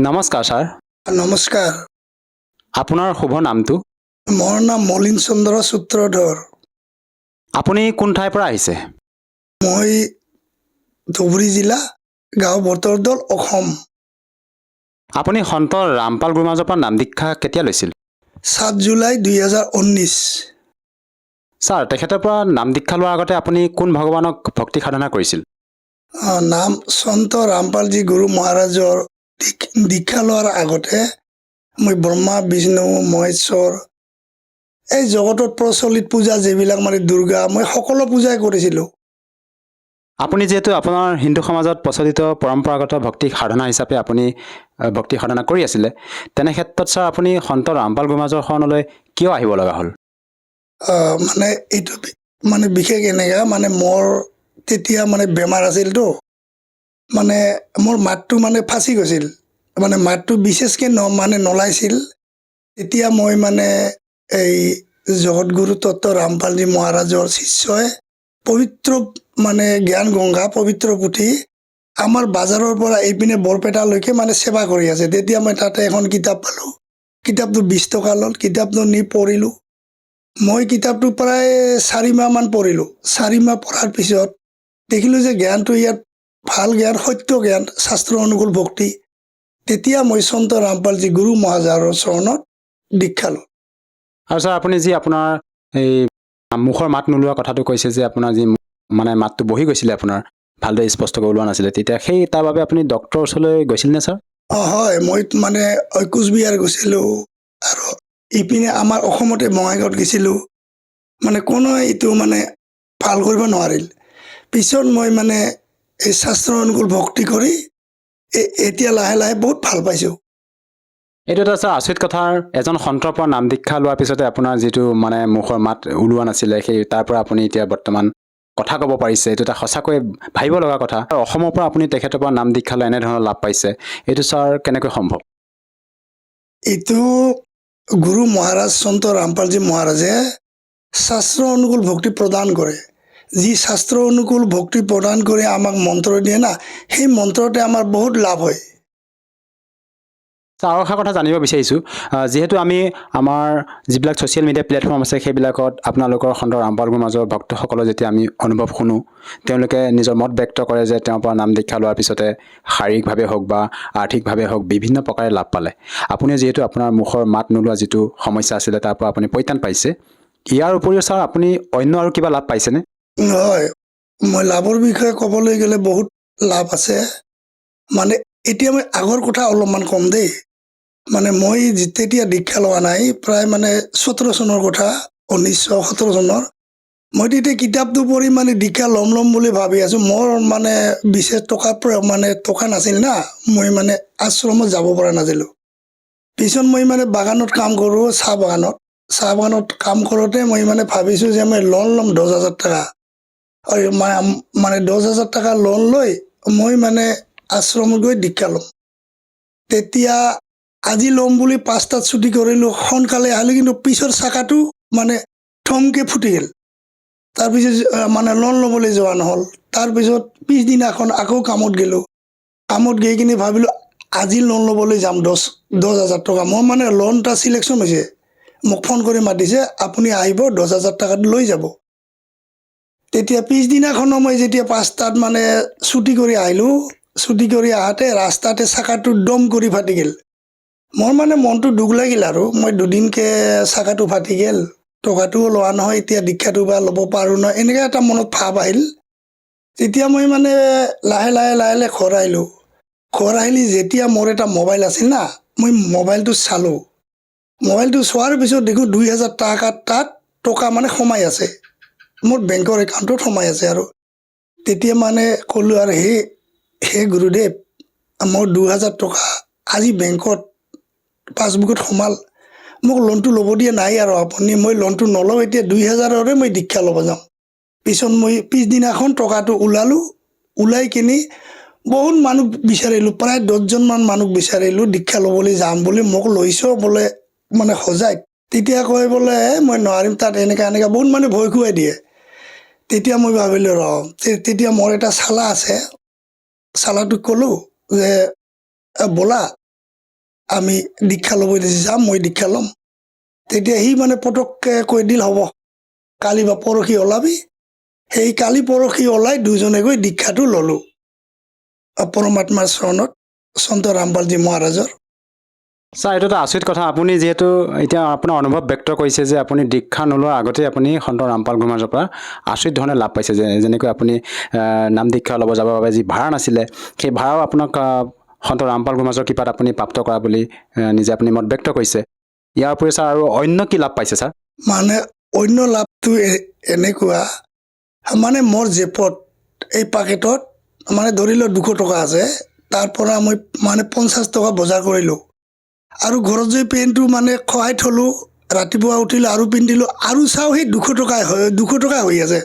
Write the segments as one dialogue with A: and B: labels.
A: নমস্কাৰ ছাৰ।
B: নমস্কাৰ।
A: আপোনাৰ শুভ নামটো?
B: মোৰ নাম মলিন চন্দ্ৰ সূত্ৰধৰ।
A: আপুনি কোন ঠাইৰ পৰা আহিছে?
B: মই ধুবুৰী জিলা, গাঁও বতৰদল, অসম।
A: আপুনি সন্ত ৰামপাল গুৰুমাজৰ পৰা নাম দীক্ষা কেতিয়া লৈছিল?
B: 7 জুলাই 2019।
A: ছাৰ, তেখেতৰ পৰা নাম দীক্ষা লোৱাৰ আগতে আপুনি কোন ভগৱানক ভক্তি সাধনা কৰিছিল?
B: নাম সন্ত ৰামপালজী গুৰু মহাৰাজৰ দীক্ষা লোৱাৰ আগতে মই ব্ৰহ্মা, বিষ্ণু, মহেশ্বৰ, এই জগতত প্ৰচলিত পূজা যিবিলাক দুৰ্গা, মই সকলো পূজাই কৰিছিলোঁ।
A: আপুনি যিহেতু আপোনাৰ হিন্দু সমাজত প্ৰচলিত পৰম্পৰাগত ভক্তি সাধনা হিচাপে আপুনি ভক্তি সাধনা কৰি আছিলে, তেনে ক্ষেত্ৰত ছাৰ আপুনি সন্ত ৰামপাল গুৰুমাজৰ শৰণলৈ কিয় আহিব লগা হ'ল?
B: এইটো বিশেষ এনেকা মোৰ তেতিয়া বেমাৰ আছিলতো, মোৰ মাতটো ফাঁচি গৈছিল, মাতটো বিশেষকৈ নলাইছিল। তেতিয়া মই এই জগতগুৰু তত্ত্ব ৰামপালজী মহাৰাজৰ শিষ্যই পবিত্ৰ জ্ঞান গংগা পবিত্ৰ পুথি আমাৰ বাজাৰৰ পৰা এইপিনে বৰপেটালৈকে সেৱা কৰি আছে। তেতিয়া মই তাতে এখন কিতাপ পালোঁ। কিতাপটো 20 টকা ল'ল। কিতাপটো নি পঢ়িলোঁ। মই কিতাপটো প্ৰায় 4 মাহমান পঢ়িলোঁ। 4 মাহ পঢ়াৰ পিছত দেখিলোঁ যে জ্ঞানটো ইয়াত ভাল জ্ঞান, সত্য জ্ঞান, শাস্ত্ৰ অনুকূল ভক্তি। তেতিয়া মই সন্ত ৰামপালজী গুৰু মহাৰাজৰ চৰণত দীক্ষা ললোঁ।
A: আৰু ছাৰ, আপুনি যি আপোনাৰ এই মুখৰ মাত নোলোৱা কথাটো কৈছে যে আপোনাৰ যি মাতটো বহি গৈছিলে, আপোনাৰ ভালদৰে স্পষ্টকৈ ওলোৱা নাছিলে, তেতিয়া সেই তাৰ বাবে আপুনি ডক্টৰৰ ওচৰলৈ গৈছিল নে ছাৰ?
B: হয়, মই কোচবিহাৰ গৈছিলোঁ আৰু ইপিনে আমাৰ অসমতে বঙাইগাঁৱত গৈছিলোঁ। কোনো এইটো ভাল কৰিব নোৱাৰিল। পিছত মই এই শাস্ত্ৰ অনুকূল ভক্তি কৰি এতিয়া লাহে লাহে বহুত ভাল পাইছোঁ।
A: এইটো এটা ছাৰ আচৰিত কথা। এজন সন্তৰ পৰা নাম দীক্ষা লোৱাৰ পিছতে আপোনাৰ যিটো মুখৰ মাত ওলোৱা নাছিলে, সেই তাৰ পৰা আপুনি এতিয়া বৰ্তমান কথা ক'ব পাৰিছে। এইটো এটা সঁচাকৈ ভাবিব লগা কথা। আৰু অসমৰ পৰা আপুনি তেখেতৰ পৰা নাম দীক্ষা লৈ এনেধৰণৰ লাভ পাইছে, এইটো ছাৰ কেনেকৈ সম্ভৱ?
B: এইটো গুৰু মহাৰাজ সন্ত ৰামপালজী মহাৰাজে শাস্ত্ৰ অনুকূল ভক্তি প্ৰদান কৰে। যি শাস্ত্ৰ অনুকূল ভক্তি প্ৰদান কৰি আমাক মন্ত্ৰ দিয়ে না, সেই মন্ত্ৰতে আমাৰ বহুত লাভ হয়।
A: আৰু এটা কথা জানিব বিচাৰিছোঁ, যিহেতু আমি আমাৰ যিবিলাক ছ'চিয়েল মিডিয়া প্লেটফৰ্ম আছে, সেইবিলাকত আপোনালোকৰ সন্ত ৰামপাল গুৰুমাজৰ ভক্তসকলৰ যেতিয়া আমি অনুভৱ শুনো, তেওঁলোকে নিজৰ মত ব্যক্ত কৰে যে তেওঁৰ পৰা নাম দীক্ষা লোৱাৰ পিছতে শাৰীৰিকভাৱে হওক বা আৰ্থিকভাৱে হওক বিভিন্ন প্ৰকাৰে লাভ পালে। আপুনি যিহেতু আপোনাৰ মুখৰ মাত নোলোৱা যিটো সমস্যা আছিলে, তাৰ পৰা আপুনি পৰিত্ৰাণ পাইছে। ইয়াৰ উপৰিও ছাৰ আপুনি অন্য আৰু কিবা লাভ পাইছেনে?
B: হয়, মই লাভৰ বিষয়ে ক'বলৈ গ'লে বহুত লাভ আছে। এতিয়া মই আগৰ কথা অলপমান ক'ম দেই। মই তেতিয়া দীক্ষা লোৱা নাই, প্ৰায় 17 চনৰ কথা, 1917 চনৰ। মই তেতিয়া কিতাপটো পঢ়ি দীক্ষা ল'ম বুলি ভাবি আছোঁ। মোৰ বিশেষ টকা নাছিল না, মই আশ্ৰমত যাব পৰা নাছিলোঁ। পিছত মই বাগানত কাম কৰোঁ, চাহ বাগানত। চাহ বাগানত কাম কৰোঁতে মই ভাবিছোঁ যে মই লোন ল'ম 10,000 টকা। 10,000 টকা লোন লৈ মই আশ্ৰমত গৈ দীক্ষা ল'ম। তেতিয়া আজি ল'ম বুলি 5টাত ছুটি কৰিলোঁ, সোনকালে আহিলোঁ, কিন্তু পিছৰ চাকাটো থমকে ফুটি গ'ল। তাৰপিছত লোন ল'বলৈ যোৱা নহ'ল। তাৰপিছত পিছদিনাখন আকৌ কামত গ'লোঁ। কামত গৈ কিনে ভাবিলোঁ আজি লোন ল'বলৈ যাম 10,000 টকা। মোৰ লোন এটা চিলেকশ্যন হৈছে। মোক ফোন কৰি মাতিছে, আপুনি আহিব 10,000 টকাটো লৈ যাব। তেতিয়া পিছদিনাখনো মই যেতিয়া 5টাত ছুটি কৰি আহিলোঁ, ছুটি কৰি আহোঁতে ৰাস্তাতে চাকাটো দম কৰি ফাটি গ'ল। মোৰ মনটো দুখ লাগিল আৰু মই দুদিনকৈ চাকাটো ফাটি গ'ল, টকাটোও লোৱা নহয়, এতিয়া দীক্ষাটো বা ল'ব পাৰোঁ নহয়, এনেকৈ এটা মনত ভাৱ আহিল। তেতিয়া মই লাহে লাহে ঘৰ আহিলোঁ। ঘৰ আহিলে যেতিয়া মোৰ এটা মোবাইল আছিল না, মই মোবাইলটো চালোঁ। মোবাইলটো চোৱাৰ পিছত দেখোঁ 2,000 টকা তাত সোমাই আছে। মোৰ বেংকৰ একাউণ্টত সোমাই আছে। আৰু তেতিয়া ক'লোঁ আৰু হে গুৰুদেৱ, মোৰ 2,000 টকা আজি বেংকত পাছবুকত সোমাল, মোক লোনটো ল'ব দিয়া নাই আৰু আপুনি, মই লোনটো নলওঁ, এতিয়া 2,000ৰে মই দীক্ষা ল'ব যাম। পিছত মই পিছদিনাখন টকাটো ওলালোঁ। ওলাই কিনি বহুত মানুহ বিচাৰিলোঁ, প্ৰায় 10জনমান মানুহ বিচাৰিলোঁ দীক্ষা ল'বলৈ যাম বুলি। মোক লৈছ বোলে সজাই। তেতিয়া কয় বোলে মই নোৱাৰিম, তাত এনেকুৱা বহুত ভয় খুৱাই দিয়ে। তেতিয়া মই ভাবিলোঁ তেতিয়া মোৰ এটা চালা আছে, চালাটোক ক'লোঁ যে ব'লা আমি দীক্ষা ল'ব দিছে, যাম মই দীক্ষা ল'ম। তেতিয়া সি মানে পটককৈ কৈ দিল হ'ব কালি বা পৰহি ওলাবি। সেই কালি পৰহি ওলাই দুজনে গৈ দীক্ষাটো ল'লোঁ পৰমাত্মাৰ চৰণত সন্ত ৰামপালজী মহাৰাজৰ।
A: ছাৰ এইটো এটা আচৰিত কথা, আপুনি যিহেতু এতিয়া আপোনাৰ অনুভৱ ব্যক্ত কৰিছে যে আপুনি দীক্ষা নোলোৱাৰ আগতেই আপুনি সন্ত ৰামপাল গুৰুমাজৰ পৰা আচৰিত ধৰণে লাভ পাইছে, যেনেকৈ আপুনি নাম দীক্ষা ল'ব যাবৰ বাবে যি ভাড়া নাছিলে সেই ভাড়াও আপোনাক সন্ত ৰামপাল গুৰুমাজৰ কৃপাত আপুনি প্ৰাপ্ত কৰা বুলি নিজে আপুনি মত ব্যক্ত কৰিছে। ইয়াৰ উপৰি ছাৰ আৰু অন্য কি লাভ পাইছে ছাৰ?
B: মানে অন্য লাভটো এনেকুৱা, মানে মোৰ জেপত এই পাকেটত মানে ধৰি লওক 200 টকা আছে, তাৰ পৰা মই মানে 50 টকা বজাৰ কৰিলোঁ। আৰু ঘৰত যে পেণ্টটো মানে খোৱাই থলোঁ, ৰাতিপুৱা উঠিলোঁ আৰু পিন্ধিলোঁ, আৰু চাওঁ সেই 200 টকাই হৈ আছে।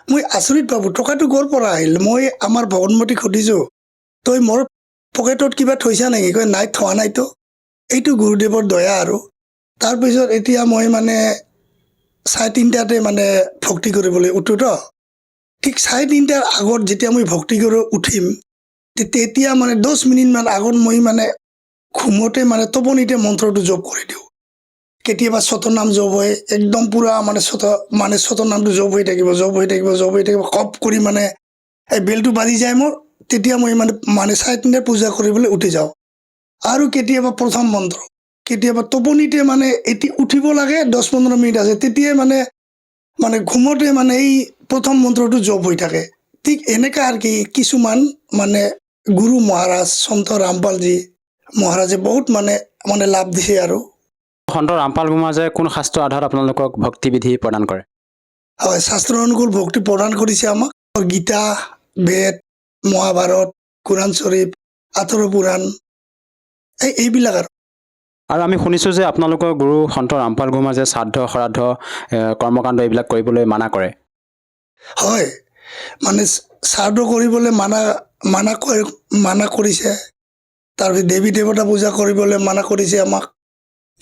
B: মই আচৰিত পালোঁ, টকাটো ক'ৰ পৰা আহিল? মই আমাৰ ভগৱতীক সুধিছোঁ, তই মোৰ পকেটত কিবা থৈছা নেকি? কয় নাই, থোৱা নাইতো, এইটো গুৰুদেৱৰ দয়া। আৰু তাৰপিছত এতিয়া মই মানে 3:30 মানে ভক্তি কৰিবলৈ উঠোঁ তো, ঠিক 3:30 আগত যেতিয়া মই ভক্তি কৰি উঠিম, তেতিয়া মানে 10 মিনিটমান আগত মই মানে ঘুমতে মানে টোপনিতে মন্ত্ৰটো জপ কৰি দিওঁ। কেতিয়াবা ছতনাম জপ হয়, একদম পূৰা মানে ছতনামটো জপ হৈ থাকিব, কপ কৰি মানে এই বেলটো বাজি যায় মোৰ, তেতিয়া মই মানে 3:30 পূজা কৰিবলৈ উঠি যাওঁ। আৰু কেতিয়াবা প্ৰথম মন্ত্ৰ, কেতিয়াবা টোপনিতে মানে এটি উঠিব লাগে 10-15 মিনিট আছে, তেতিয়াই মানে ঘুমতে মানে এই প্ৰথম মন্ত্ৰটো জপ হৈ থাকে। ঠিক এনেকা আৰু কি কিছুমান মানে গুৰু মহাৰাজ সন্ত ৰামপালজী মহাৰাজে বহুত মানে লাভ দিছে। আৰু
A: সন্ত ৰামপাল গুৰুমাজে কোন শাস্ত্ৰৰ আধাৰত আপোনালোকক ভক্তিবিধি প্ৰদান কৰে?
B: হয়, শাস্ত্ৰ অনুকূল ভক্তি প্ৰদান কৰিছে আমাক। গীতা, বেদ, মহাভাৰত, কোৰাণ শ্বৰীফ, আঠৰ পুৰাণ, এইবিলাক।
A: আৰু আমি শুনিছোঁ যে আপোনালোকৰ গুৰু সন্ত ৰামপাল গুৰুমাজে শ্ৰাদ্ধ, শ্ৰাদ্ধ, কৰ্মকাণ্ড এইবিলাক কৰিবলৈ মানা কৰে।
B: হয়, মানে শ্ৰাদ্ধ কৰিবলৈ মানা কৰিছে। তাৰপিছত দেৱী দেৱতা পূজা কৰিবলৈ মানা কৰিছে আমাক।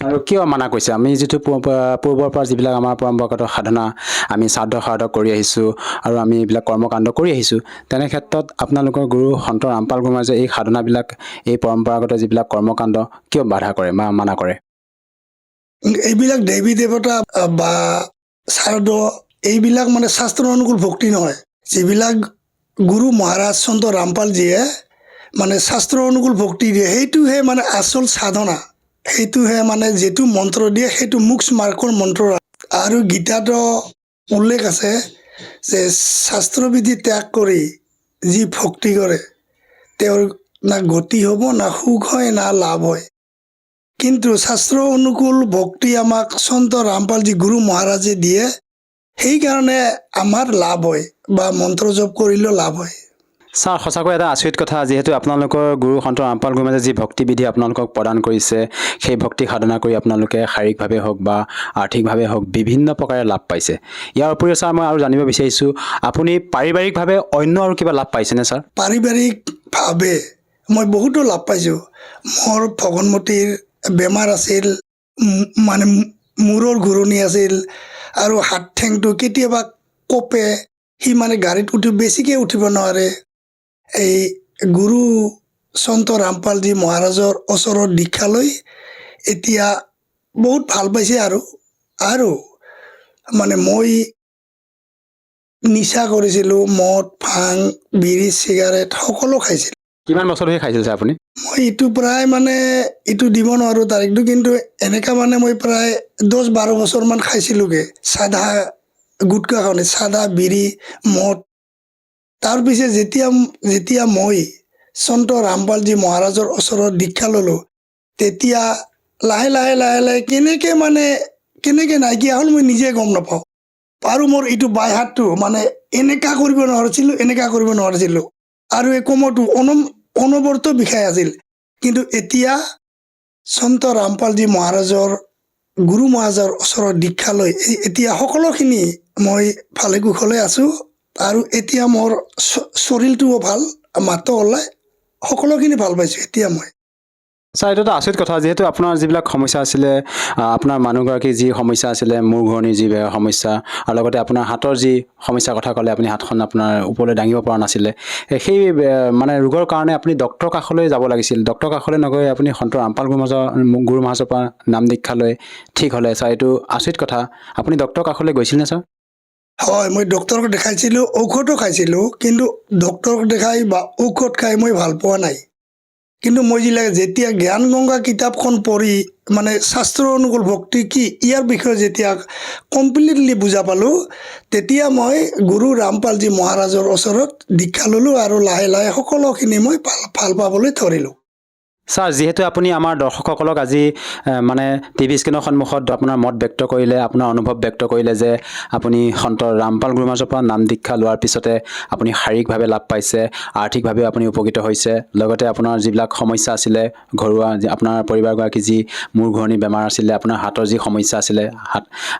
A: আৰু কিয় মানা কৰিছে? আমি যিটো পূৰ্বৰ পৰা যিবিলাক আমাৰ পৰম্পৰাগত সাধনা, আমি শ্ৰাদ্ধ কৰি আহিছোঁ আৰু আমি এইবিলাক কৰ্মকাণ্ড কৰি আহিছোঁ, তেনে ক্ষেত্ৰত আপোনালোকৰ গুৰু সন্ত ৰামপাল গুৰুমাজে এই সাধনাবিলাক, এই পৰম্পৰাগত যিবিলাক কৰ্মকাণ্ড কিয় বাধা কৰে বা মানা কৰে?
B: এইবিলাক দেৱী দেৱতা বা শ্ৰাদ্ধ, এইবিলাক মানে শাস্ত্ৰ অনুকূল ভক্তি নহয়। যিবিলাক গুৰু মহাৰাজ সন্ত ৰামপালজীয়ে মানে শাস্ত্ৰ অনুকূল ভক্তি দিয়ে, সেইটোহে মানে আচল সাধনা। সেইটোহে মানে যিটো মন্ত্ৰ দিয়ে সেইটো মোক্ষ মাৰ্গৰ মন্ত্ৰ। আৰু গীতাতো উল্লেখ আছে যে শাস্ত্ৰবিধি ত্যাগ কৰি যি ভক্তি কৰে তেওঁৰ না গতি হ'ব, না সুখ হয়, না লাভ হয়। কিন্তু শাস্ত্ৰ অনুকূল ভক্তি আমাক সন্ত ৰামপালজী গুৰু মহাৰাজে দিয়ে, সেইকাৰণে আমাৰ লাভ হয় বা মন্ত্ৰ জপ কৰিলেও লাভ হয়।
A: ছাৰ, সঁচাকৈ এটা আচৰিত কথা, যিহেতু আপোনালোকৰ গুৰু সন্ত ৰামপাল গুৰুমাজে যি ভক্তিবিধি আপোনালোকক প্ৰদান কৰিছে, সেই ভক্তি সাধনা কৰি আপোনালোকে শাৰীৰিকভাৱে হওক বা আৰ্থিকভাৱে হওক বিভিন্ন প্ৰকাৰে লাভ পাইছে। ইয়াৰ উপৰিও ছাৰ, মই আৰু জানিব বিচাৰিছোঁ, আপুনি পাৰিবাৰিকভাৱে অন্য আৰু কিবা লাভ পাইছেনে ছাৰ?
B: পাৰিবাৰিকভাৱে মই বহুতো লাভ পাইছোঁ। মোৰ ভগৱতীৰ বেমাৰ আছিল, মানে মূৰৰ ঘূৰণি আছিল, আৰু হাত ঠেংটো কেতিয়াবা কঁপে, সি মানে গাড়ীত বেছিকৈ উঠিব নোৱাৰে। এই গুৰু সন্ত ৰামপালজী মহাৰাজৰ ওচৰত দীক্ষা লৈ এতিয়া বহুত ভাল পাইছে। আৰু মানে মই নিচা কৰিছিলোঁ, মদ, ভাং, বিড়ি, চিগাৰেট সকলো খাইছিলোঁ।
A: কিমান বছৰ ধৰি খাইছিল ছাৰ আপুনি?
B: মই এইটো প্ৰায় মানে এইটো দিব নোৱাৰোঁ তাৰিখটো, কিন্তু এনেকা মানে মই প্ৰায় 10-12 বছৰমান খাইছিলোঁগৈ। চাধা গুটকা খাওঁতে, চাধা, বিড়ি, মদ। তাৰপিছত যেতিয়া মই সন্ত ৰামপালজী মহাৰাজৰ ওচৰত দীক্ষা ল'লোঁ, তেতিয়া লাহে লাহে কেনেকৈ নাইকিয়া হ'ল মই নিজে গম নাপাওঁ। আৰু মোৰ এইটো বাই হাতটো মানে এনেকা কৰিব নোৱাৰিছিলোঁ, আৰু এই কোমৰটো অনবৰত বিষাই আছিল। কিন্তু এতিয়া সন্ত ৰামপালজী মহাৰাজৰ গুৰু মহাৰাজৰ ওচৰত দীক্ষা লৈ এতিয়া সকলোখিনি মই ভালে কুশলে আছোঁ। আৰু এতিয়া মোৰ শৰীৰটোও ভাল, মাতো ওলাই, সকলোখিনি ভাল পাইছোঁ এতিয়া মই।
A: ছাৰ এইটো এটা আচৰিত কথা যিহেতু আপোনাৰ যিবিলাক সমস্যা আছিলে আপোনাৰ মানুহগৰাকীৰ যি সমস্যা আছিলে মূৰ ঘূৰণিৰ যি সমস্যা আৰু লগতে আপোনাৰ হাতৰ যি সমস্যাৰ কথা ক'লে আপুনি হাতখন আপোনাৰ ওপৰলৈ দাঙিব পৰা নাছিলে সেই মানে ৰোগৰ কাৰণে আপুনি ডক্টৰৰ কাষলৈ যাব লাগিছিল ডক্টৰৰ কাষলৈ নগৈ আপুনি সন্ত ৰামপাল গুৰু মহাৰাজৰ পৰা নাম দীক্ষা লৈ ঠিক হ'লে ছাৰ এইটো আচৰিত কথা আপুনি ডক্টৰৰ কাষলৈ গৈছিল নে ছাৰ
B: হয় মই ডক্টৰক দেখাইছিলোঁ ঔষধো খাইছিলোঁ কিন্তু ডক্টৰক দেখাই বা ঔষধ খাই মই ভাল পোৱা নাই কিন্তু মই যেতিয়া জ্ঞান গংগা কিতাপখন পঢ়ি মানে শাস্ত্ৰ অনুকূল ভক্তি কি ইয়াৰ বিষয়ে যেতিয়া কমপ্লিটলি বুজা পালোঁ তেতিয়া মই গুৰু ৰামপালজী মহাৰাজৰ ওচৰত দীক্ষা ল'লোঁ আৰু লাহে লাহে সকলোখিনি মই ভাল পাবলৈ ধৰিলোঁ
A: ছাৰ যিহেতু আপুনি আমাৰ দৰ্শকসকলক আজি মানে টিভি স্ক্ৰীণৰ সন্মুখত আপোনাৰ মত ব্যক্ত কৰিলে আপোনাৰ অনুভৱ ব্যক্ত কৰিলে যে আপুনি সন্ত ৰামপাল গুৰু মহাৰাজৰ পৰা নাম দীক্ষা লোৱাৰ পিছতে আপুনি শাৰীৰিকভাৱে লাভ পাইছে আৰ্থিকভাৱেও আপুনি উপকৃত হৈছে লগতে আপোনাৰ যিবিলাক সমস্যা আছিলে ঘৰুৱা আপোনাৰ পৰিবাৰগৰাকী যি মূৰ ঘূৰণি বেমাৰ আছিলে আপোনাৰ হাতৰ যি সমস্যা আছিলে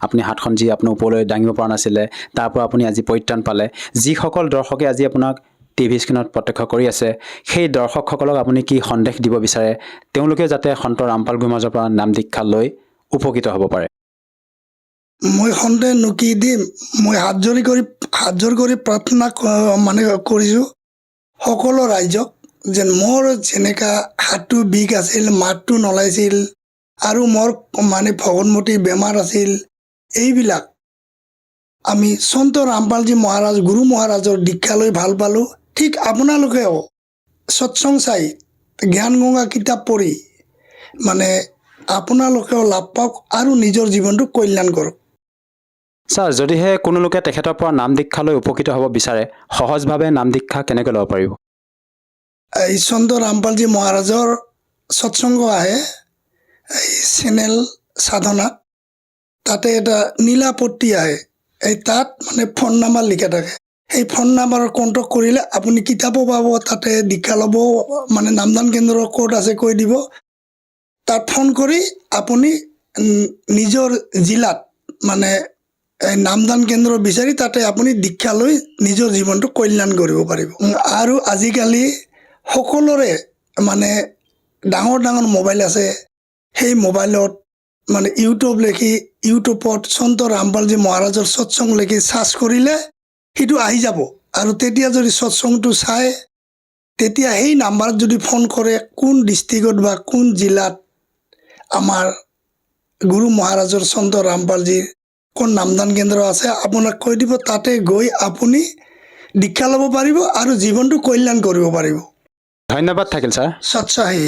A: আপুনি হাতখন যি আপোনাৰ ওপৰলৈ দাঙিব পৰা নাছিলে তাৰ পৰা আপুনি আজি পৰিত্ৰাণ পালে যিসকল দৰ্শকে আজি আপোনাক টিভি স্ক্ৰীণত প্ৰত্যক্ষ কৰি আছে সেই দৰ্শকসকলক আপুনি কি সন্দেশ দিব বিচাৰে তেওঁলোকে যাতে সন্ত ৰামপাল গুৰু মহাৰাজৰ পৰা নাম দীক্ষা লৈ উপকৃত হ'ব পাৰে
B: মই সন্দেহ নুকি দিম মই হাত জোৰ কৰি প্ৰাৰ্থনা মানে কৰিছোঁ সকলো ৰাইজক যেন মোৰ যেনেকা হাতটো বিষ আছিল মাতটো নলাইছিল আৰু মোৰ মানে ভগৱতী বেমাৰ আছিল এইবিলাক আমি সন্ত ৰামপালজী মহাৰাজ গুৰু মহাৰাজৰ দীক্ষা লৈ ভাল পালোঁ ঠিক আপোনালোকেও সৎসংগ চাই জ্ঞান গংগা কিতাপ পঢ়ি মানে আপোনালোকেও লাভ পাওক আৰু নিজৰ জীৱনটো কল্যাণ কৰক
A: ছাৰ যদিহে কোনো লোকে তেখেতৰ পৰা নাম দীক্ষা লৈ উপকৃত হ'ব বিচাৰে সহজভাৱে নাম দীক্ষা কেনেকৈ ল'ব পাৰিব
B: এই সন্ত ৰামপালজী মহাৰাজৰ সৎসংগ আহে এই চেনেল সাধনা তাতে এটা নীলাপট্টি আহে এই তাত মানে ফোন নাম্বাৰ লিখা থাকে সেই ফোন নাম্বাৰত কণ্টেক্ট কৰিলে আপুনি কিতাপো পাব তাতে দীক্ষা ল'ব মানে নামদান কেন্দ্ৰৰ ক'ত আছে কৈ দিব তাত ফোন কৰি আপুনি নিজৰ জিলাত মানে নামদান কেন্দ্ৰ বিচাৰি তাতে আপুনি দীক্ষা লৈ নিজৰ জীৱনটো কল্যাণ কৰিব পাৰিব আৰু আজিকালি সকলোৰে মানে ডাঙৰ ডাঙৰ মোবাইল আছে সেই মোবাইলত মানে ইউটিউবত সন্ত ৰামপালজী মহাৰাজৰ সৎসংগ লিখি চাৰ্চ কৰিলে সেইটো আহি যাব আৰু তেতিয়া যদি সৎসংগটো চায় তেতিয়া সেই নাম্বাৰত যদি ফোন কৰে কোন ডিষ্ট্ৰিক্টত বা কোন জিলাত আমাৰ গুৰু মহাৰাজৰ সন্ত ৰামপালজীৰ কোন নামদান কেন্দ্ৰ আছে আপোনাক কৈ দিব তাতে গৈ আপুনি দীক্ষা ল'ব পাৰিব আৰু জীৱনটো কল্যাণ কৰিব পাৰিব
A: ধন্যবাদ থাকিল ছাৰ
B: সৎসাহী